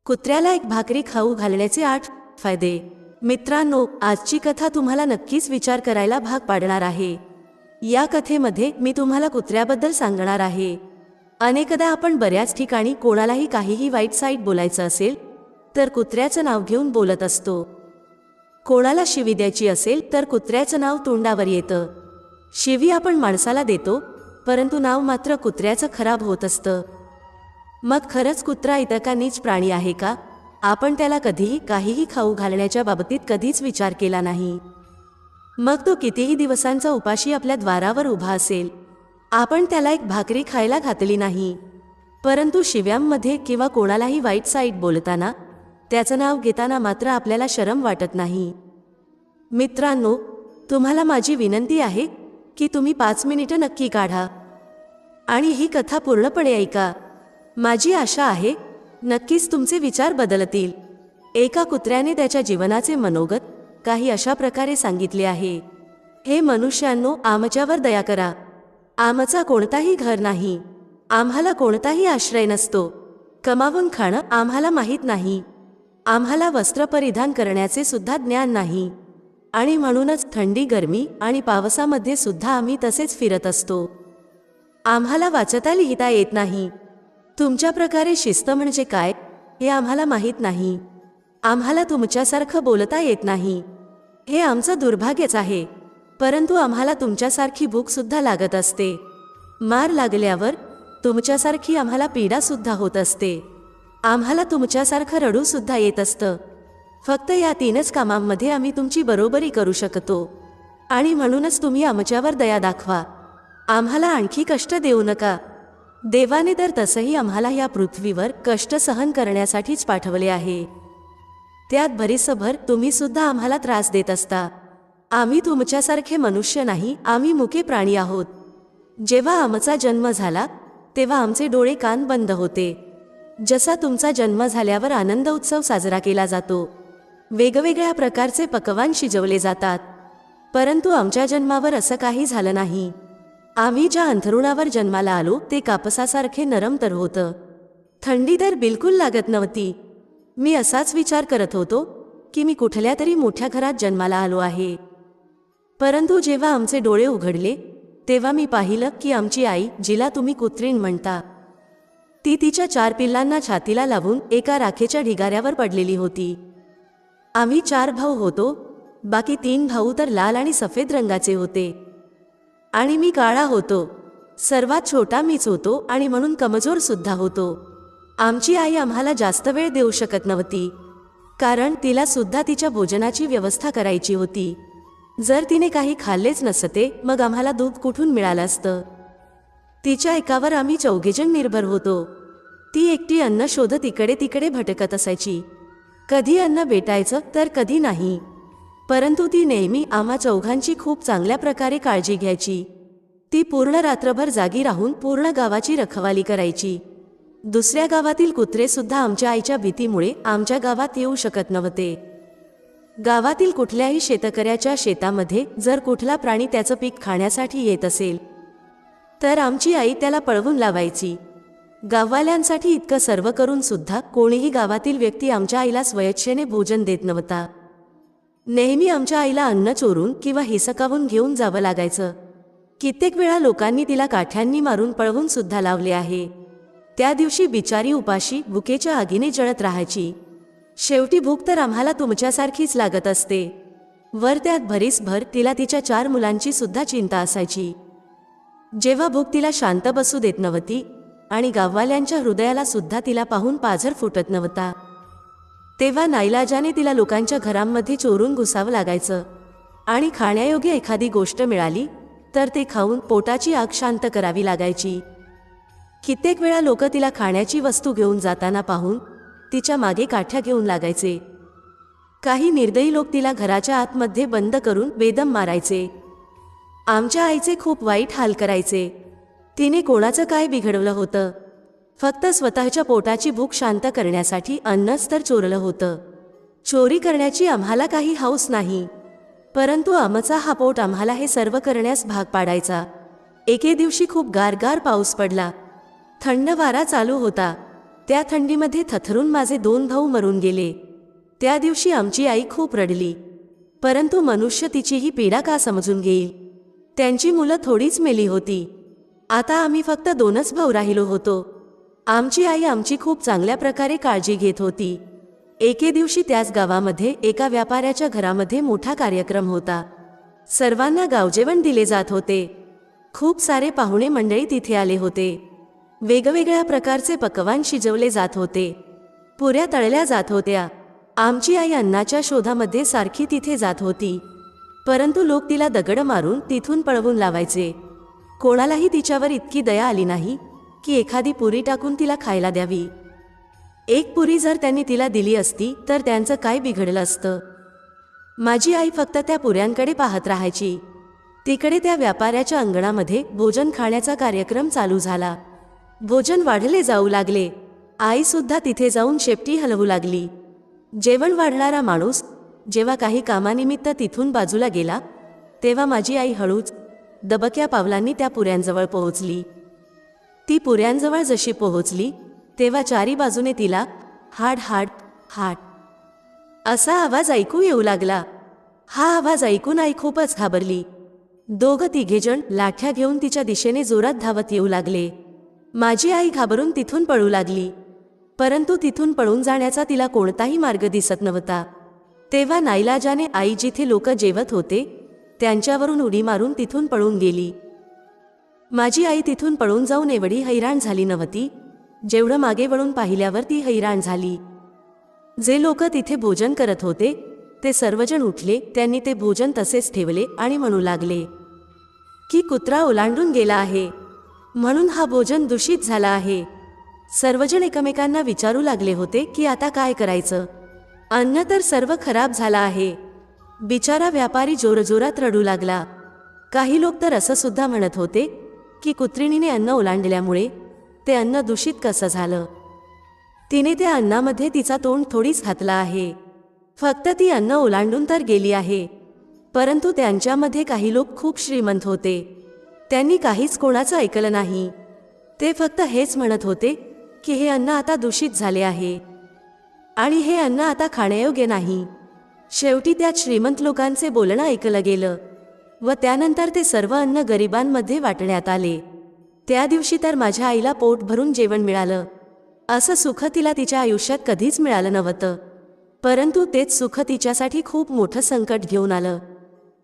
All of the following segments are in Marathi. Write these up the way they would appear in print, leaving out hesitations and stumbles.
कुत्र्याला एक भाकरी खाऊ घालण्याचे 8 फायदे. मित्रांनो, आजची कथा तुम्हाला नक्कीच विचार करायला भाग पाडणार आहे. या कथेमध्ये मी तुम्हाला कुत्र्याबद्दल सांगणार आहे. अनेकदा आपण बऱ्याच ठिकाणी कोणालाही काहीही वाईट साईट बोलायचं असेल तर कुत्र्याचं नाव घेऊन बोलत असतो. कोणाला शिवी द्यायची असेल तर कुत्र्याचं नाव तोंडावर येतं. शिवी आपण माणसाला देतो, परंतु नाव मात्र कुत्र्याचं खराब होत असतं. मग खरंच कुत्रा इतका नीच प्राणी आहे का? आपण त्याला कधीही काहीही खाऊ घालण्याच्या बाबतीत कधीच विचार केला नाही. मग तो कितीही दिवसांचा उपाशी आपल्या द्वारावर उभा असेल, आपण त्याला एक भाकरी खायला घातली नाही, परंतु शिव्यांमध्ये किंवा कोणालाही वाईट साईट बोलताना त्याचं नाव घेताना मात्र आपल्याला शरम वाटत नाही. मित्रांनो, तुम्हाला माझी विनंती आहे की तुम्ही 5 मिनिटं नक्की काढा आणि ही कथा पूर्णपणे ऐका. माझी आशा आहे नक्कीच तुमचे विचार बदलतील. एका कुत्र्याने त्याच्या जीवनाचे मनोगत काही अशा प्रकारे सांगितले आहे. हे मनुष्यांनो, आमच्यावर दया करा. आमचा कोणताही घर नाही, आम्हाला कोणताही आश्रय नसतो. कमावून खाणं आम्हाला माहीत नाही. आम्हाला वस्त्र परिधान करण्याचे सुद्धा ज्ञान नाही आणि म्हणूनच थंडी, गरमी आणि पावसामध्ये सुद्धा आम्ही तसेच फिरत असतो. आम्हाला वाचता लिहिता येत नाही. तुमच्या प्रकारे शिस्त म्हणजे काय हे आम्हाला माहीत नाही. आम्हाला तुमच्यासारखं बोलता येत नाही. हे आमचं दुर्भाग्यच आहे, परंतु आम्हाला तुमच्यासारखी भूक सुद्धा लागत असते. मार लागल्यावर तुमच्यासारखी आम्हाला पीडा सुद्धा होत असते. आम्हाला तुमच्यासारखं रडू सुद्धा येत असतं. फक्त या 3च कामांमध्ये आम्ही तुमची बरोबरी करू शकतो आणि म्हणूनच तुम्ही आमच्यावर दया दाखवा. आम्हाला आणखी कष्ट देऊ नका. देवाने तर तसंही आम्हाला या पृथ्वीवर कष्ट सहन करण्यासाठीच पाठवले आहे. त्यात भरीसभर तुम्ही सुद्धा आम्हाला त्रास देत असता. आम्ही तुमच्यासारखे मनुष्य नाही, आम्ही मुके प्राणी आहोत. जेव्हा आमचा जन्म झाला तेव्हा आमचे डोळे कान बंद होते. जसा तुमचा जन्म झाल्यावर आनंद उत्सव साजरा केला जातो, वेगवेगळ्या प्रकारचे पक्वान्न शिजवले जातात, परंतु आमच्या जन्मावर असं काही झालं नाही. आम्ही ज्या अंथरुणावर जन्माला आलो ते कापसासारखे नरम तर होतं. थंडी तर बिलकुल लागत नव्हती. मी असाच विचार करत होतो की मी कुठल्या तरी मोठ्या घरात जन्माला आलो आहे. परंतु जेव्हा आमचे डोळे उघडले तेव्हा मी पाहिलं की आमची आई, जिला तुम्ही कुत्रीण म्हणता, ती तिच्या 4 पिल्लांना छातीला लावून एका राखेच्या ढिगाऱ्यावर पडलेली होती. आम्ही 4 भाऊ होतो. बाकी 3 भाऊ तर लाल आणि सफेद रंगाचे होते आणि मी काळा होतो. सर्वात छोटा मीच होतो आणि म्हणून कमजोर सुद्धा होतो. आमची आई आम्हाला जास्त वेळ देऊ शकत नव्हती, कारण तिला सुद्धा तिच्या भोजनाची व्यवस्था करायची होती. जर तिने काही खाल्लेच नसते मग आम्हाला दूध कुठून मिळालं असतं. तिच्या एकावर आम्ही 4 जण निर्भर होतो. ती एकटी अन्न शोधत इकडे तिकडे भटकत असायची. कधी अन्न भेटायचं तर कधी नाही, परंतु ती नेहमी आम्हा 4घांची खूप चांगल्या प्रकारे काळजी घ्यायची. ती पूर्ण रात्रभर जागी राहून पूर्ण गावाची रखवाली करायची. दुसऱ्या गावातील कुत्रे सुद्धा आमच्या आईच्या भीतीमुळे आमच्या गावात येऊ शकत नव्हते. गावातील कुठल्याही शेतकऱ्याच्या शेतामध्ये जर कुठला प्राणी त्याचं पीक खाण्यासाठी येत असेल तर आमची आई त्याला पळवून लावायची. गाववाल्यांसाठी इतकं सर्व करून सुद्धा कोणीही गावातील व्यक्ती आमच्या आईला स्वयच्छेने भोजन देत नव्हता. नेहमी आमच्या आईला अन्न चोरून किंवा हिसकावून घेऊन जावं लागायचं. कित्येक वेळा लोकांनी तिला काठ्यांनी मारून पळवून सुद्धा लावले आहे. त्या दिवशी बिचारी उपाशी भुकेच्या आगीने जळत राहायची. शेवटी भूक तर आम्हाला तुमच्यासारखीच लागत असते. वर त्यात भरीसभर तिला तिच्या 4 मुलांची सुद्धा चिंता असायची. जेव्हा भूक तिला शांत बसू देत नव्हती आणि गाववाल्यांच्या हृदयाला सुद्धा तिला पाहून पाझर फुटत नव्हता, तेव्हा नाईलाजाने तिला लोकांच्या घरांमध्ये चोरून घुसावं लागायचं आणि खाण्यायोग्य एखादी गोष्ट मिळाली तर ते खाऊन पोटाची आग शांत करावी लागायची. कित्येक वेळा लोक तिला खाण्याची वस्तू घेऊन जाताना पाहून तिच्या मागे काठ्या घेऊन लागायचे. काही निर्दयी लोक तिला घराच्या आतमध्ये बंद करून बेदम मारायचे. आमच्या आईचे खूप वाईट हाल करायचे. तिने कोणाचं काय बिघडवलं होतं? फक्त स्वतःच्या पोटाची भूक शांत करण्यासाठी अन्नच तर चोरलं होतं. चोरी करण्याची आम्हाला काही हौस नाही, परंतु आमचा हा पोट आम्हाला हे सर्व करण्यास भाग पाडायचा. एके दिवशी खूप गारगार पाऊस पडला. थंड वारा चालू होता. त्या थंडीमध्ये थथरून माझे 2 भाऊ मरून गेले. त्या दिवशी आमची आई खूप रडली. परंतु मनुष्य तिची ही पीडा का समजून घेईल? त्यांची मुलं थोडीच मेली होती. आता आम्ही फक्त 2च भाऊ राहिलो होतो. आमची आई आमची खूप चांगल्या प्रकारे काळजी घेत होती. एके दिवशी त्याच गावामध्ये एका व्यापाऱ्याच्या घरामध्ये मोठा कार्यक्रम होता. सर्वांना गावजेवण दिले जात होते. खूप सारे पाहुणे मंडळी तिथे आले होते. वेगवेगळ्या प्रकारचे पक्वान्न शिजवले जात होते. पुऱ्या तळल्या जात होत्या. आमची आई अन्नाच्या शोधामध्ये सारखी तिथे जात होती. परंतु लोक तिला दगड मारून तिथून पळवून लावायचे. कोणालाही तिच्यावर इतकी दया आली नाही की एखादी पुरी टाकून तिला खायला द्यावी. एक पुरी जर त्यांनी तिला दिली असती तर त्यांचं काय बिघडलं असतं? माझी आई फक्त त्या पुऱ्यांकडे पाहत राहायची. तिकडे त्या व्यापाऱ्याच्या अंगणामध्ये भोजन खाण्याचा कार्यक्रम चालू झाला. भोजन वाढले जाऊ लागले. आई सुद्धा तिथे जाऊन शेपटी हलवू लागली. जेवण वाढणारा माणूस जेव्हा काही कामानिमित्त तिथून बाजूला गेला तेव्हा माझी आई हळूच दबक्या पावलांनी त्या पुऱ्यांजवळ पोहोचली. ती पुऱ्यांजवळ जशी पोहोचली तेव्हा चारी बाजूने तिला हाड हाड हाड असा आवाज ऐकू येऊ लागला. हा आवाज ऐकून आई खूपच घाबरली. 2-3 जण लाठ्या घेऊन तिच्या दिशेने जोरात धावत येऊ लागले. माझी आई घाबरून तिथून पळू लागली. परंतु तिथून पळून जाण्याचा तिला कोणताही मार्ग दिसत नव्हता. तेव्हा नाईलाजाने आई जिथे लोक जेवत होते त्यांच्यावरून उडी मारून तिथून पळून गेली. माझी आई तिथून पळून जाऊन एवढी हैराण झाली नव्हती जेवढं मागे वळून पाहिल्यावर ती हैराण झाली. जे लोक तिथे भोजन करत होते ते सर्वजण उठले. त्यांनी ते भोजन तसेच ठेवले आणि म्हणू लागले की कुत्रा ओलांडून गेला आहे म्हणून हा भोजन दूषित झाला आहे. सर्वजण एकमेकांना विचारू लागले होते की आता काय करायचं? अन्न तर सर्व खराब झाला आहे. बिचारा व्यापारी जोरजोरात रडू लागला. काही लोक तर असं सुद्धा म्हणत होते की कुत्रिणीने अन्न ओलांडल्यामुळे ते अन्न दूषित कसं झालं? तिने त्या अन्नामध्ये तिचा तोंड थोडीच घातला आहे. फक्त ती अन्न ओलांडून तर गेली आहे. परंतु त्यांच्यामध्ये काही लोक खूप श्रीमंत होते. त्यांनी काहीच कोणाचं ऐकलं नाही. ते फक्त हेच म्हणत होते की हे अन्न आता दूषित झाले आहे आणि हे अन्न आता खाण्यायोग्य नाही. शेवटी त्यात श्रीमंत लोकांचे बोलणं ऐकलं गेलं व त्यानंतर ते सर्व अन्न गरिबांमध्ये वाटण्यात आले. त्या दिवशी तर माझ्या आईला पोट भरून जेवण मिळालं. असं सुख तिला तिच्या आयुष्यात कधीच मिळालं नव्हतं. परंतु तेच सुख तिच्यासाठी खूप मोठं संकट घेऊन आलं.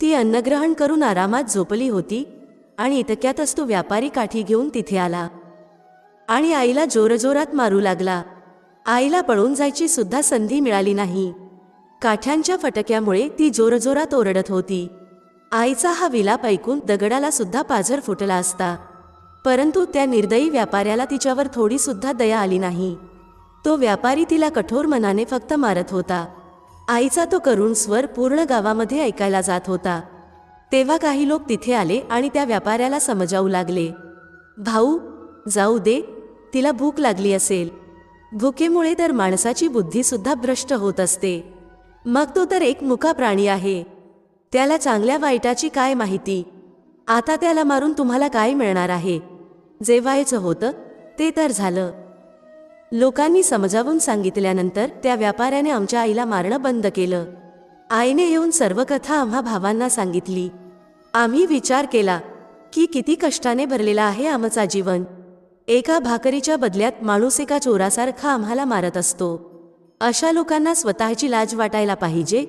ती अन्नग्रहण करून आरामात झोपली होती आणि इतक्यातच तो व्यापारी काठी घेऊन तिथे आला आणि आईला जोरजोरात मारू लागला. आईला पळून जायची सुद्धा संधी मिळाली नाही. काठ्यांच्या फटक्यामुळे ती जोरजोरात ओरडत होती. आईचा हा विलाप ऐकून दगडाला सुद्धा पाझर फुटला असता. परंतु त्या निर्दयी व्यापाऱ्याला तिच्यावर थोडी सुद्धा दया आली नाही. तो व्यापारी तिला कठोर मनाने फक्त मारत होता. आईचा तो करुण स्वर पूर्ण गावामध्ये ऐकायला जात होता. तेव्हा काही लोक तिथे आले आणि त्या व्यापाऱ्याला समजावू लागले, भाऊ जाऊ दे, तिला भूक लागली असेल. भुकेमुळे तर माणसाची बुद्धी सुद्धा भ्रष्ट होत असते. मग तो तर एक मुका प्राणी आहे. त्याला चांगल्या वाईटाची काय माहिती? आता त्याला मारून तुम्हाला काय मिळणार आहे? जे व्हायचं होतं ते तर झालं. लोकांनी समजावून सांगितल्यानंतर त्या व्यापाऱ्याने आमच्या आईला मारणं बंद केलं. आईने येऊन सर्व कथा आम्हा भावांना सांगितली. आम्ही विचार केला की किती कष्टाने भरलेला आहे आमचा जीवन. एका भाकरीच्या बदल्यात माणूस एका चोरासारखा आम्हाला मारत असतो. अशा लोकांना स्वतःची लाज वाटायला पाहिजे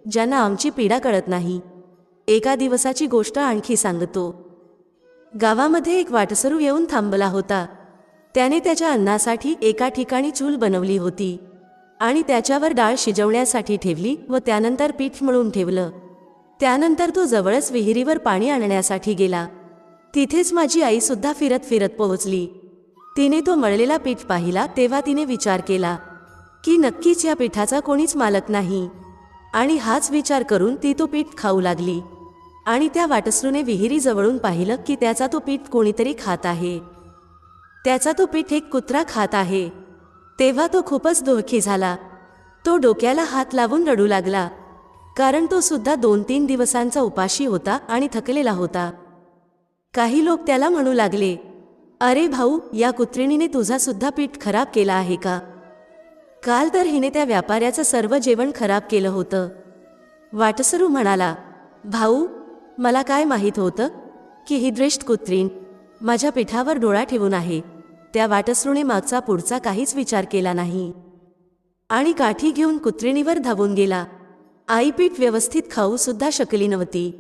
ज्यांना आमची पीडा कळत नाही. एका दिवसाची गोष्ट आणखी सांगतो. गावामध्ये एक वाटसरू येऊन थांबला होता. त्याने त्याच्या अन्नासाठी एका ठिकाणी चूल बनवली होती आणि त्याच्यावर डाळ शिजवण्यासाठी ठेवली व त्यानंतर पीठ मळून ठेवलं. त्यानंतर तो जवळच विहिरीवर पाणी आणण्यासाठी गेला. तिथेच माझी आई सुद्धा फिरत फिरत पोहोचली. तिने तो मळलेला पीठ पाहिला तेव्हा तिने विचार केला की नक्कीच या पीठाचा कोणीच मालक नाही आणि हाच विचार करून ती तो पीठ खाऊ लागली. आणि त्या वाटसरूने विहिरीजवळून पाहिलं की त्याचा तो पीठ कोणीतरी खात आहे. त्याचा तो पीठ एक कुत्रा खात आहे. तेव्हा तो खूपच दुःखी झाला. तो डोक्याला हात लावून रडू लागला, कारण तो सुद्धा 2-3 दिवसांचा उपाशी होता आणि थकलेला होता. काही लोक त्याला म्हणू लागले, अरे भाऊ, या कुत्रिणीने तुझा सुद्धा पीठ खराब केला आहे का? काल तर हिने त्या व्यापाऱ्याचं सर्व जेवण खराब केलं होतं. वाटसरू म्हणाला, भाऊ, मला काय माहीत होतं की ही द्रेष्ट कुत्रीण माझ्या पिठावर डोळा ठेवून आहे. त्या वाटसरूने मागचा पुढचा काहीच विचार केला नाही आणि काठी घेऊन कुत्रिणीवर धावून गेला. आई पीठ व्यवस्थित खाऊ सुद्धा शकली नव्हती,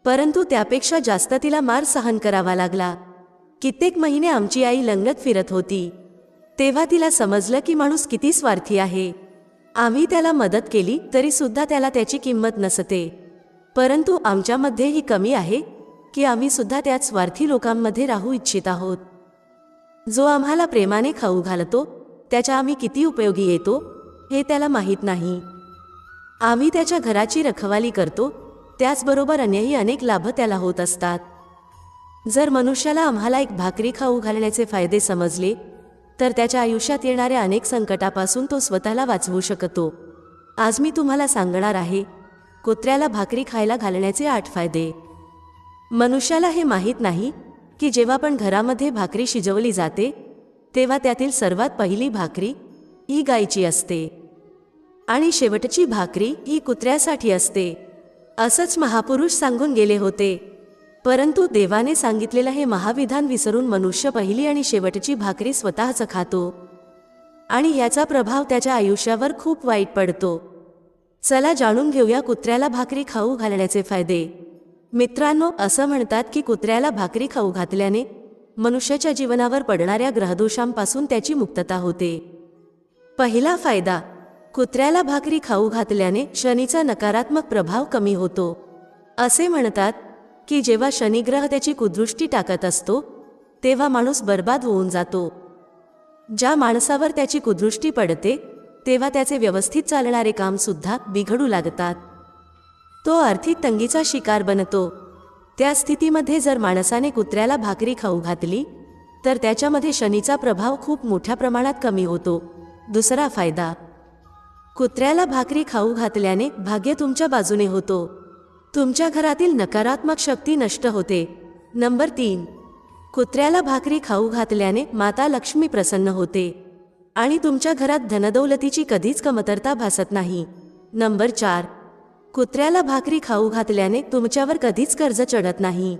परंतु त्यापेक्षा जास्त तिला मार सहन करावा लागला. कित्येक महिने आमची आई लंगडत फिरत होती. तेव्हा तिला समजलं की माणूस किती स्वार्थी आहे. आम्ही त्याला मदत केली तरी सुद्धा त्याला त्याची किंमत नसते. परंतु आमच्यामध्ये ही कमी आहे की आम्ही सुद्धा त्याच स्वार्थी लोकांमध्ये राहू इच्छित आहोत. जो आम्हाला प्रेमाने खाऊ घालतो त्याच्या आम्ही किती उपयोगी येतो हे त्याला माहीत नाही. आम्ही त्याच्या घराची रखवाली करतो, त्याचबरोबर अन्यही अनेक लाभ त्याला होत असतात. जर मनुष्याला आम्हाला एक भाकरी खाऊ घालण्याचे फायदे समजले तर त्याच्या आयुष्यात येणाऱ्या अनेक संकटापासून तो स्वतःला वाचवू शकतो. आज मी तुम्हाला सांगणार आहे कुत्र्याला भाकरी खायला घालण्याचे 8 फायदे. मनुष्याला हे माहीत नाही की जेव्हा पण घरामध्ये भाकरी शिजवली जाते तेव्हा त्यातील सर्वात पहिली भाकरी ही गायीची असते आणि शेवटची भाकरी ही कुत्र्यासाठी असते. असंच महापुरुष सांगून गेले होते. परंतु देवाने सांगितलेलं हे महाविधान विसरून मनुष्य पहिली आणि शेवटची भाकरी स्वतःच खातो आणि याचा प्रभाव त्याच्या आयुष्यावर खूप वाईट पडतो. चला जाणून घेऊया कुत्र्याला भाकरी खाऊ घालण्याचे फायदे. मित्रांनो, असं म्हणतात की कुत्र्याला भाकरी खाऊ घातल्याने मनुष्याच्या जीवनावर पडणाऱ्या ग्रहदोषांपासून त्याची मुक्तता होते. पहिला फायदा, कुत्र्याला भाकरी खाऊ घातल्याने शनीचा नकारात्मक प्रभाव कमी होतो. असे म्हणतात की जेव्हा शनिग्रह त्याची कुदृष्टी टाकत असतो तेव्हा माणूस बर्बाद होऊन जातो. ज्या माणसावर त्याची कुदृष्टी पडते तेव्हा त्याचे व्यवस्थित चालणारे काम सुद्धा बिघडू लागतात. तो आर्थिक तंगीचा शिकार बनतो. त्या स्थितीमध्ये जर माणसाने कुत्र्याला भाकरी खाऊ घातली तर त्याच्यामध्ये शनीचा प्रभाव खूप मोठ्या प्रमाणात कमी होतो. दुसरा फायदा, कुत्र्याला भाकरी खाऊ घातल्याने भाग्य तुमच्या बाजूने होतो. तुमच्या घरातील नकारात्मक शक्ती नष्ट होते. नंबर 3, कुत्र्याला भाकरी खाऊ घातल्याने माता लक्ष्मी प्रसन्न होते आणि तुमच्या घरात धनदौलतीची कधीच कमतरता भासत नाही. नंबर 4, कुत्र्याला भाकरी खाऊ घातल्याने तुमच्यावर कधीच कर्ज चढत नाही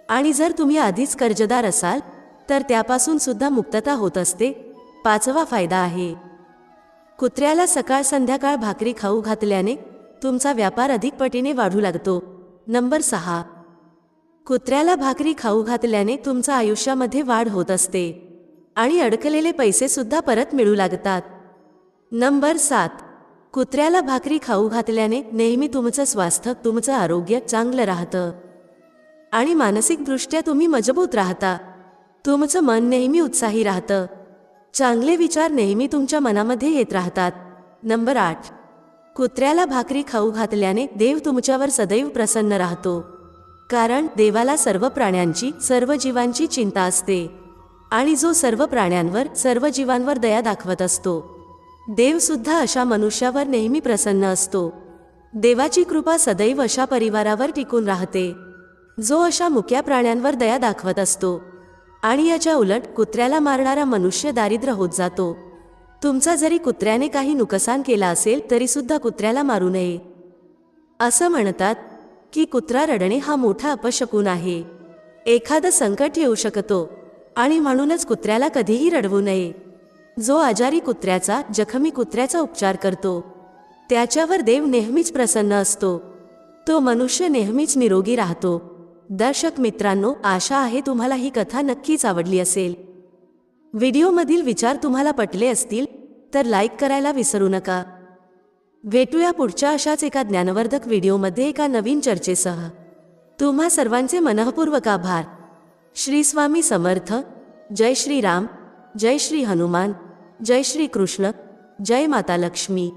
आणि जर तुम्ही आधीच कर्जदार असाल तर त्यापासून सुद्धा मुक्तता होत असते. 5वा फायदा आहे, कुत्र्याला सकाळ संध्याकाळ भाकरी खाऊ घातल्याने तुमचा व्यापार अधिक पटीने वाढू लागतो. नंबर 6, कुत्र्याला भाकरी खाऊ घातल्याने तुमच्या आयुष्यामध्ये वाढ होत असते आणि अडकलेले पैसे सुद्धा परत मिळू लागतात. नंबर 7, कुत्र्याला भाकरी खाऊ घातल्याने नेहमी तुमचं स्वास्थ्य, तुमचं आरोग्य चांगलं राहतं आणि मानसिकदृष्ट्या तुम्ही मजबूत राहता. तुमचं मन नेहमी उत्साही राहतं. चांगले विचार नेहमी तुमच्या मनामध्ये येत राहतात. नंबर 8, कुत्र्याला भाकरी खाऊ घातल्याने देव तुमच्यावर सदैव प्रसन्न राहतो, कारण देवाला सर्व प्राण्यांची, सर्व जीवांची चिंता असते आणि जो सर्व प्राण्यांवर, सर्व जीवांवर दया दाखवत असतो, देव सुद्धा अशा मनुष्यावर नेहमी प्रसन्न असतो. देवाची कृपा सदैव अशा परिवारावर टिकून राहते जो अशा मुक्या प्राण्यांवर दया दाखवत असतो आणि याच्या उलट कुत्र्याला मारणारा मनुष्य दारिद्र्य होत जातो. तुमचा जरी कुत्र्याने काही नुकसान केला असेल तरी सुद्धा कुत्र्याला मारू नये. असं म्हणतात की कुत्रा रडणे हा मोठा अपशकुन आहे. एखादं संकट येऊ शकतो आणि म्हणूनच कुत्र्याला कधीही रडवू नये. जो आजारी कुत्र्याचा, जखमी कुत्र्याचा उपचार करतो त्याच्यावर देव नेहमीच प्रसन्न असतो. तो मनुष्य नेहमीच निरोगी राहतो. दर्शक मित्रांनो, आशा आहे तुम्हाला ही कथा नक्कीच आवडली असेल. व्हिडिओमधील विचार तुम्हाला पटले असतील तर लाईक करायला विसरू नका. भेटूया पुढच्या अशाच एका ज्ञानवर्धक व्हिडिओमध्ये एका नवीन चर्चेसह. तुम्हा सर्वांचे मनःपूर्वक आभार. श्री स्वामी समर्थ. जय श्री राम, जय श्री हनुमान, जय श्री कृष्ण, जय माता लक्ष्मी.